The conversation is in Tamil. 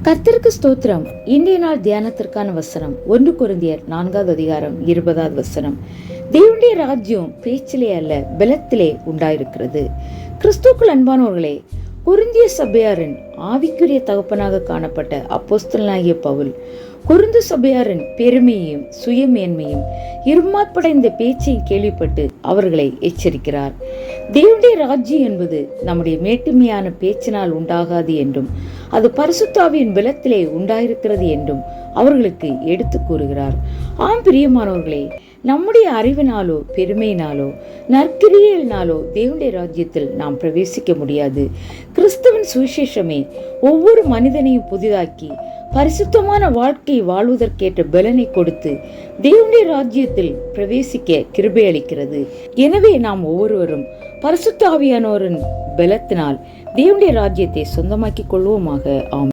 கர்த்தருக்கு ஸ்தோத்திரம். இன்றைய நாள் தியானத்திற்கான வசனம் 1 கொரிந்தியர் 4வது அதிகாரம் 20வது வசனம். தேவனுடைய ராஜ்யம் பேச்சிலே அல்ல பலத்திலே உண்டாயிருக்கிறது. கிறிஸ்துவுக்குள் அன்பானவர்களே, கொரிந்திய சபையாரின் ஆவிக்குரிய தகப்பனாக காணப்பட்ட அப்போஸ்தலனாகிய பவுல் கொரிந்து சபையாரின் பெருமையையும் சுயமேன்மையும் இருமாப்படைந்த பேச்சையும் கேள்விப்பட்டு அவர்களை எச்சரிக்கிறார். தேவனுடைய ராஜ்யம் என்பது நம்முடைய மேட்டுமையான பேச்சினால் உண்டாகாது என்றும் அது பரிசுத்தாவியின் பலத்திலே உண்டாயிருக்கிறது என்றும் அவர்களுக்கு எடுத்து கூறுகிறார். ஆம் பிரியமானவர்களே, நம்முடைய அறிவினாலோ பெருமையினாலோ நற்கிரியையினாலோ தேவனுடைய ராஜ்யத்தில் நாம் பிரவேசிக்க முடியாது. கிறிஸ்துவின் சுவிசேஷமே ஒவ்வொரு மனிதனையும் புதிதாக்கி பரிசுத்தமான வாழ்க்கை வாழ்வதற்கேற்ற பலனை கொடுத்து தேவனுடைய ராஜ்யத்தில் பிரவேசிக்க கிருபை அளிக்கிறது. எனவே நாம் ஒவ்வொருவரும் பரிசுத்த ஆவியானோரின் பலத்தினால் தேவனுடைய ராஜ்யத்தை சொந்தமாக்கிக் கொள்வோமாக. ஆம்.